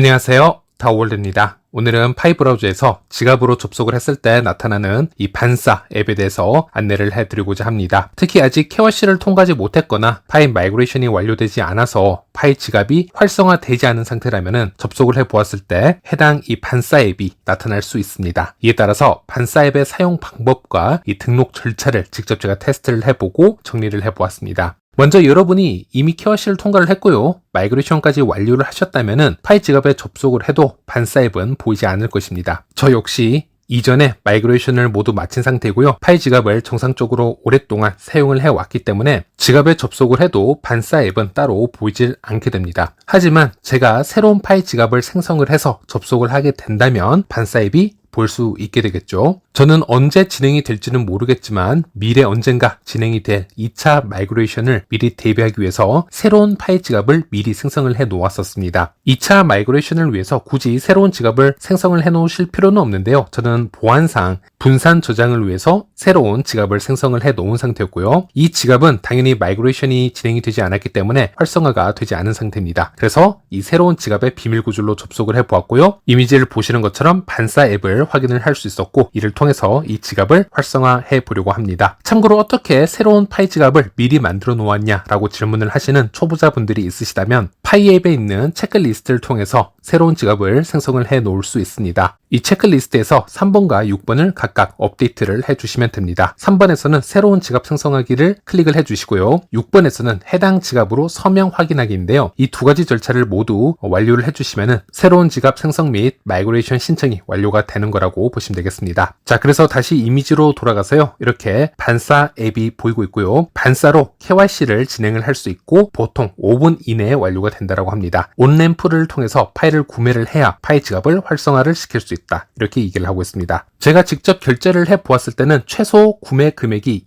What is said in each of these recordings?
안녕하세요. 다워월드입니다. 오늘은 파이 브라우저에서 지갑으로 접속을 했을 때 나타나는 이 반사 앱에 대해서 안내를 해드리고자 합니다. 특히 아직 KYC를 통과하지 못했거나 파이 마이그레이션이 완료되지 않아서 파이 지갑이 활성화되지 않은 상태라면 접속을 해보았을 때 해당 이 반사 앱이 나타날 수 있습니다. 이에 따라서 반사 앱의 사용 방법과 이 등록 절차를 직접 제가 테스트를 해보고 정리를 해보았습니다. 먼저 여러분이 이미 KYC를 통과를 했고요. 마이그레이션까지 완료를 하셨다면 파이 지갑에 접속을 해도 반사 앱은 보이지 않을 것입니다. 저 역시 이전에 마이그레이션을 모두 마친 상태고요. 파이 지갑을 정상적으로 오랫동안 사용을 해왔기 때문에 지갑에 접속을 해도 반사 앱은 따로 보이질 않게 됩니다. 하지만 제가 새로운 파이 지갑을 생성을 해서 접속을 하게 된다면 반사 앱이 볼 수 있게 되겠죠. 저는 언제 진행이 될지는 모르겠지만 미래 언젠가 진행이 될 2차 마이그레이션을 미리 대비하기 위해서 새로운 파이 지갑을 미리 생성을 해 놓았었습니다. 2차 마이그레이션을 위해서 굳이 새로운 지갑을 생성을 해 놓으실 필요는 없는데요. 저는 보안상 분산 저장을 위해서 새로운 지갑을 생성을 해 놓은 상태였고요. 이 지갑은 당연히 마이그레이션이 진행이 되지 않았기 때문에 활성화가 되지 않은 상태입니다. 그래서 이 새로운 지갑의 비밀 구절로 접속을 해 보았고요. 이미지를 보시는 것처럼 반사 앱을 확인을 할 수 있었고 이를 통해서 이 지갑을 활성화해 보려고 합니다. 참고로 어떻게 새로운 파이 지갑을 미리 만들어 놓았냐라고 질문을 하시는 초보자분들이 있으시다면 파이 앱에 있는 체크리스트를 통해서 새로운 지갑을 생성을 해 놓을 수 있습니다. 이 체크리스트에서 3번과 6번을 각각 업데이트를 해주시면 됩니다. 3번에서는 새로운 지갑 생성하기를 클릭을 해주시고요. 6번에서는 해당 지갑으로 서명 확인하기인데요. 이 두 가지 절차를 모두 완료를 해주시면 새로운 지갑 생성 및 마이그레이션 신청이 완료가 되는 거라고 보시면 되겠습니다. 자, 그래서 다시 이미지로 돌아가서요. 이렇게 반사 앱이 보이고 있고요. 반사로 KYC를 진행을 할 수 있고 보통 5분 이내에 완료가 된다고 합니다. 온램프를 통해서 파일을 구매를 해야 파이 지갑을 활성화를 시킬 수 있다. 이렇게 얘기를 하고 있습니다. 제가 직접 결제를 해보았을 때는 최소 구매 금액이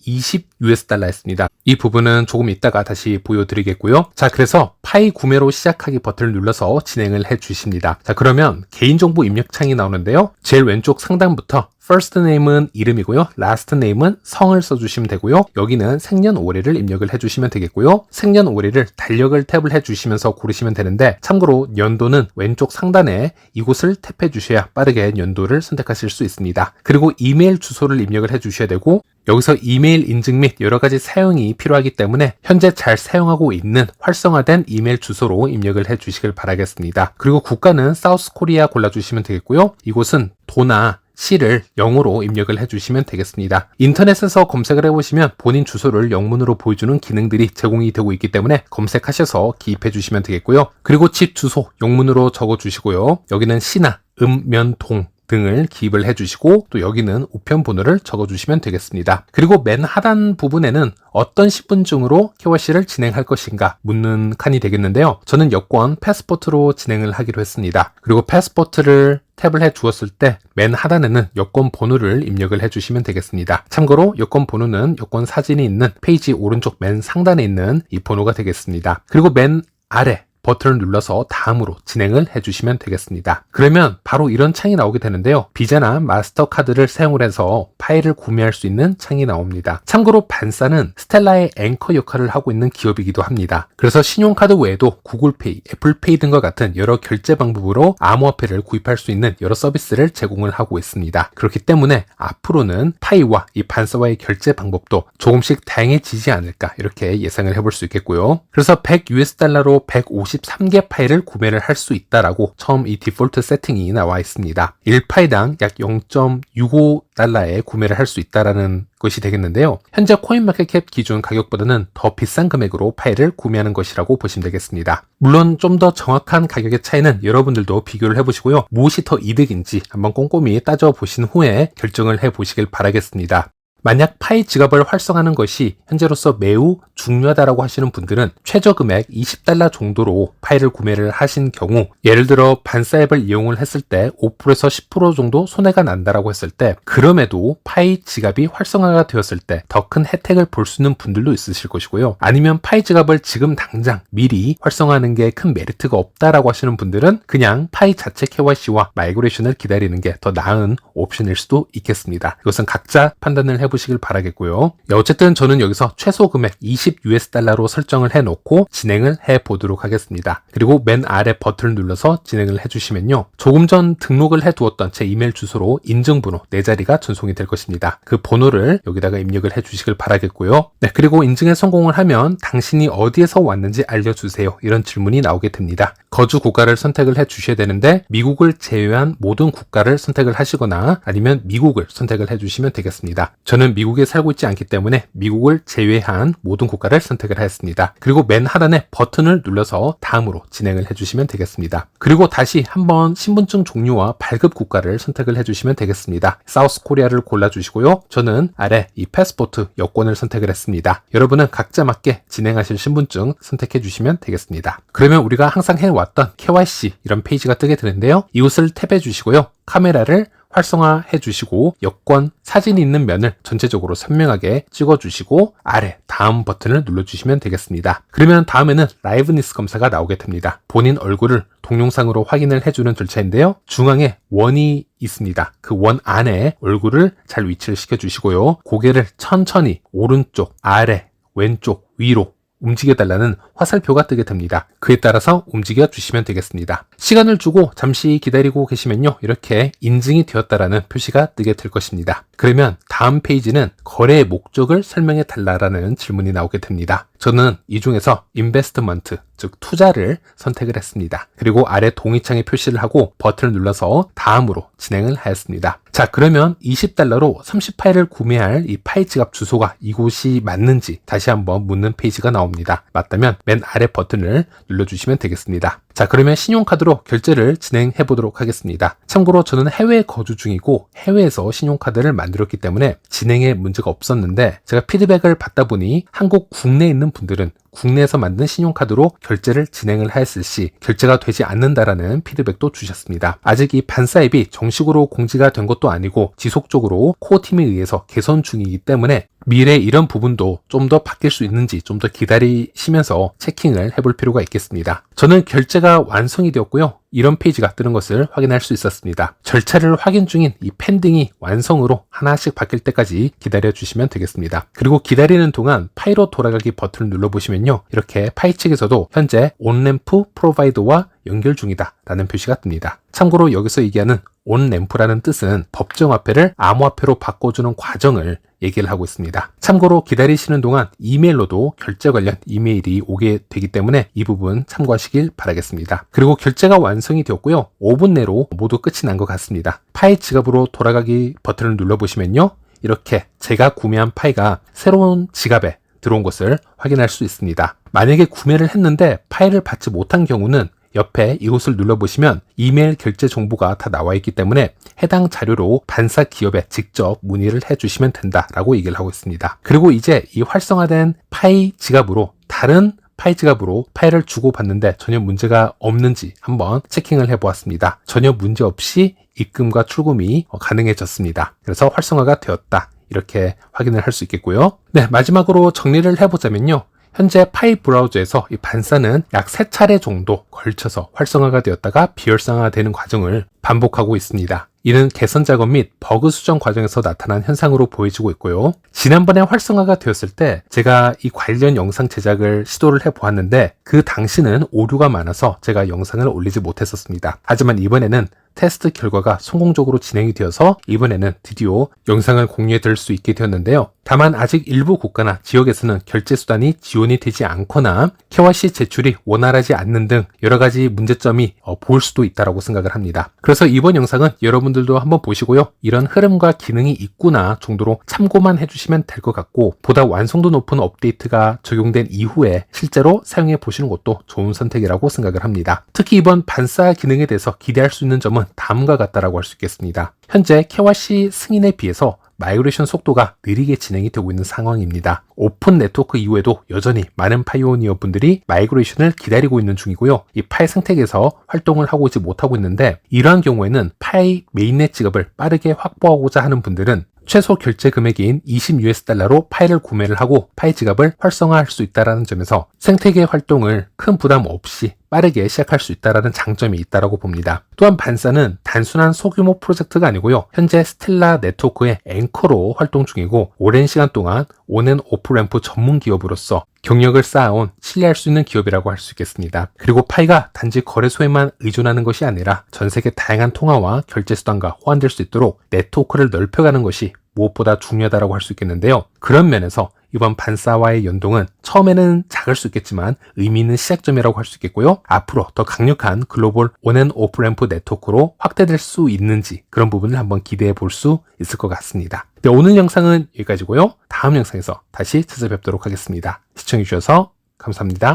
$20였습니다. 이 부분은 조금 이따가 다시 보여드리겠고요. 자, 그래서 파이 구매로 시작하기 버튼을 눌러서 진행을 해주십니다. 자, 그러면 개인정보 입력 창이 나오는데요. 제일 왼쪽 상단부터 first name은 이름이고요. last name은 성을 써주시면 되고요. 여기는 생년월일을 입력을 해주시면 되겠고요. 생년월일을 달력을 탭을 해주시면서 고르시면 되는데 참고로 연도는 왼쪽 상단에 이곳을 탭해 주셔야 빠르게 연도를 선택하실 수 있습니다. 그리고 이메일 주소를 입력을 해주셔야 되고 여기서 이메일 인증 및 여러가지 사용이 필요하기 때문에 현재 잘 사용하고 있는 활성화된 이메일 주소로 입력을 해주시길 바라겠습니다. 그리고 국가는 사우스 코리아 골라주시면 되겠고요. 이곳은 도나 C를 영어로 입력을 해주시면 되겠습니다. 인터넷에서 검색을 해보시면 본인 주소를 영문으로 보여주는 기능들이 제공이 되고 있기 때문에 검색하셔서 기입해 주시면 되겠고요. 그리고 집 주소 영문으로 적어주시고요. 여기는 시나 면,동 등을 기입을 해주시고 또 여기는 우편 번호를 적어주시면 되겠습니다. 그리고 맨 하단 부분에는 어떤 신분증으로 KYC를 진행할 것인가 묻는 칸이 되겠는데요. 저는 여권 패스포트로 진행을 하기로 했습니다. 그리고 패스포트를 탭을 해 주었을 때 맨 하단에는 여권 번호를 입력을 해주시면 되겠습니다. 참고로 여권 번호는 여권 사진이 있는 페이지 오른쪽 맨 상단에 있는 이 번호가 되겠습니다. 그리고 맨 아래 버튼을 눌러서 다음으로 진행을 해주시면 되겠습니다. 그러면 바로 이런 창이 나오게 되는데요. 비자나 마스터카드를 사용을 해서 파일을 구매할 수 있는 창이 나옵니다. 참고로 반사는 스텔라의 앵커 역할을 하고 있는 기업이기도 합니다. 그래서 신용카드 외에도 구글페이, 애플페이 등과 같은 여러 결제 방법으로 암호화폐를 구입할 수 있는 여러 서비스를 제공을 하고 있습니다. 그렇기 때문에 앞으로는 파이와 이 반사와의 결제 방법도 조금씩 다양해지지 않을까 이렇게 예상을 해볼 수 있겠고요. 그래서 $100로 153개 파일을 구매를 할 수 있다라고 처음 이 디폴트 세팅이 나와 있습니다. 1파일당 약 0.65달러에 구매를 할 수 있다라는 것이 되겠는데요. 현재 코인마켓캡 기준 가격보다는 더 비싼 금액으로 파일을 구매하는 것이라고 보시면 되겠습니다. 물론 좀 더 정확한 가격의 차이는 여러분들도 비교를 해보시고요. 무엇이 더 이득인지 한번 꼼꼼히 따져보신 후에 결정을 해보시길 바라겠습니다. 만약 파이 지갑을 활성화하는 것이 현재로서 매우 중요하다고 하시는 분들은 최저 금액 $20 정도로 파일을 구매를 하신 경우 예를 들어 반사 앱을 이용을 했을 때 5%에서 10% 정도 손해가 난다라고 했을 때 그럼에도 파이 지갑이 활성화가 되었을 때 더 큰 혜택을 볼 수 있는 분들도 있으실 것이고요. 아니면 파이 지갑을 지금 당장 미리 활성화하는 게 큰 메리트가 없다라고 하시는 분들은 그냥 파이 자체 KYC와 마이그레이션을 기다리는 게 더 나은 옵션일 수도 있겠습니다. 이것은 각자 판단을 해보시면 해보시길 바라겠고요. 어쨌든 저는 여기서 최소 금액 20US달러로 설정을 해놓고 진행을 해보도록 하겠습니다. 그리고 맨 아래 버튼을 눌러서 진행을 해주시면요. 조금 전 등록을 해두었던 제 이메일 주소로 인증번호 4자리가 전송이 될 것입니다. 그 번호를 여기다가 입력을 해주시길 바라겠고요. 네, 그리고 인증에 성공을 하면 당신이 어디에서 왔는지 알려주세요. 이런 질문이 나오게 됩니다. 거주 국가를 선택을 해주셔야 되는데 미국을 제외한 모든 국가를 선택을 하시거나 아니면 미국을 선택을 해주시면 되겠습니다. 저는 미국에 살고 있지 않기 때문에 미국을 제외한 모든 국가를 선택을 하였습니다. 그리고 맨 하단에 버튼을 눌러서 다음으로 진행을 해주시면 되겠습니다. 그리고 다시 한번 신분증 종류와 발급 국가를 선택을 해주시면 되겠습니다. 사우스 코리아를 골라주시고요. 저는 아래 이 패스포트 여권을 선택을 했습니다. 여러분은 각자 맞게 진행하실 신분증 선택해 주시면 되겠습니다. 그러면 우리가 항상 해왔던 KYC 이런 페이지가 뜨게 되는데요. 이곳을 탭해 주시고요. 카메라를 활성화해 주시고 여권 사진이 있는 면을 전체적으로 선명하게 찍어 주시고 아래 다음 버튼을 눌러 주시면 되겠습니다. 그러면 다음에는 라이브니스 검사가 나오게 됩니다. 본인 얼굴을 동영상으로 확인을 해주는 절차인데요. 중앙에 원이 있습니다. 그 원 안에 얼굴을 잘 위치를 시켜 주시고요. 고개를 천천히 오른쪽, 아래, 왼쪽, 위로 움직여달라는 화살표가 뜨게 됩니다. 그에 따라서 움직여 주시면 되겠습니다. 시간을 주고 잠시 기다리고 계시면요. 이렇게 인증이 되었다라는 표시가 뜨게 될 것입니다. 그러면 다음 페이지는 거래의 목적을 설명해 달라라는 질문이 나오게 됩니다. 저는 이 중에서 인베스트먼트, 즉 투자를 선택을 했습니다. 그리고 아래 동의창에 표시를 하고 버튼을 눌러서 다음으로 진행을 하였습니다. 자, 그러면 20달러로 30파일을 구매할 이 파일 지갑 주소가 이곳이 맞는지 다시 한번 묻는 페이지가 나옵니다. 맞다면 맨 아래 버튼을 눌러주시면 되겠습니다. 자, 그러면 신용카드로 결제를 진행해 보도록 하겠습니다. 참고로 저는 해외에 거주 중이고 해외에서 신용카드를 만들었기 때문에 진행에 문제가 없었는데 제가 피드백을 받다 보니 한국 국내에 있는 분들은 국내에서 만든 신용카드로 결제를 진행을 하였을 시 결제가 되지 않는다라는 피드백도 주셨습니다. 아직 이 반사 앱이 정식으로 공지가 된 것도 아니고 지속적으로 코어 팀에 의해서 개선 중이기 때문에 미래에 이런 부분도 좀 더 바뀔 수 있는지 좀 더 기다리시면서 체킹을 해볼 필요가 있겠습니다. 저는 결제가 완성이 되었고요. 이런 페이지가 뜨는 것을 확인할 수 있었습니다. 절차를 확인 중인 이 펜딩이 완성으로 하나씩 바뀔 때까지 기다려 주시면 되겠습니다. 그리고 기다리는 동안 파이로 돌아가기 버튼을 눌러보시면요. 이렇게 파이 측에서도 현재 온램프 프로바이더와 연결 중이다 라는 표시가 뜹니다. 참고로 여기서 얘기하는 온램프라는 뜻은 법정화폐를 암호화폐로 바꿔주는 과정을 얘기를 하고 있습니다. 참고로 기다리시는 동안 이메일로도 결제 관련 이메일이 오게 되기 때문에 이 부분 참고하시길 바라겠습니다. 그리고 결제가 완성이 되었고요. 5분 내로 모두 끝이 난 것 같습니다. 파이 지갑으로 돌아가기 버튼을 눌러보시면요. 이렇게 제가 구매한 파이가 새로운 지갑에 들어온 것을 확인할 수 있습니다. 만약에 구매를 했는데 파이를 받지 못한 경우는 옆에 이곳을 눌러보시면 이메일 결제 정보가 다 나와 있기 때문에 해당 자료로 반사 기업에 직접 문의를 해주시면 된다라고 얘기를 하고 있습니다. 그리고 이제 이 활성화된 파이 지갑으로 다른 파이 지갑으로 파일을 주고받는데 전혀 문제가 없는지 한번 체킹을 해보았습니다. 전혀 문제 없이 입금과 출금이 가능해졌습니다. 그래서 활성화가 되었다. 이렇게 확인을 할 수 있겠고요. 네, 마지막으로 정리를 해보자면요. 현재 파이 브라우저에서 이 반사는 약 3차례 정도 걸쳐서 활성화가 되었다가 비활성화되는 과정을 반복하고 있습니다. 이는 개선 작업 및 버그 수정 과정에서 나타난 현상으로 보여지고 있고요. 지난번에 활성화가 되었을 때 제가 이 관련 영상 제작을 시도를 해보았는데 그 당시는 오류가 많아서 제가 영상을 올리지 못했었습니다. 하지만 이번에는 테스트 결과가 성공적으로 진행이 되어서 이번에는 드디어 영상을 공유해 드릴 수 있게 되었는데요. 다만 아직 일부 국가나 지역에서는 결제 수단이 지원이 되지 않거나 KYC 제출이 원활하지 않는 등 여러 가지 문제점이 보일 수도 있다고 생각을 합니다. 그래서 이번 영상은 여러분들도 한번 보시고요. 이런 흐름과 기능이 있구나 정도로 참고만 해주시면 될 것 같고 보다 완성도 높은 업데이트가 적용된 이후에 실제로 사용해 보시는 것도 좋은 선택이라고 생각을 합니다. 특히 이번 반사 기능에 대해서 기대할 수 있는 점은 다음과 같다라고 할 수 있겠습니다. 현재 KYC 승인에 비해서 마이그레이션 속도가 느리게 진행이 되고 있는 상황입니다. 오픈 네트워크 이후에도 여전히 많은 파이오니어 분들이 마이그레이션을 기다리고 있는 중이고요. 이 파이 생태계에서 활동을 하고 있지 못하고 있는데 이러한 경우에는 파이 메인넷 지갑을 빠르게 확보하고자 하는 분들은 최소 결제 금액인 20US달러로 파이를 구매를 하고 파이 지갑을 활성화할 수 있다는 점에서 생태계 활동을 큰 부담 없이 빠르게 시작할 수 있다는 장점이 있다고 봅니다. 또한 반사는 단순한 소규모 프로젝트가 아니고요. 현재 스텔라 네트워크의 앵커로 활동 중이고 오랜 시간 동안 온앤오프램프 전문 기업으로서 경력을 쌓아온 신뢰할 수 있는 기업이라고 할 수 있겠습니다. 그리고 파이가 단지 거래소에만 의존하는 것이 아니라 전 세계 다양한 통화와 결제 수단과 호환될 수 있도록 네트워크를 넓혀가는 것이 무엇보다 중요하다고 할 수 있겠는데요. 그런 면에서 이번 반사와의 연동은 처음에는 작을 수 있겠지만 의미 있는 시작점이라고 할 수 있겠고요. 앞으로 더 강력한 글로벌 온앤오프램프 네트워크로 확대될 수 있는지 그런 부분을 한번 기대해 볼 수 있을 것 같습니다. 네, 오늘 영상은 여기까지고요. 다음 영상에서 다시 찾아뵙도록 하겠습니다. 시청해 주셔서 감사합니다.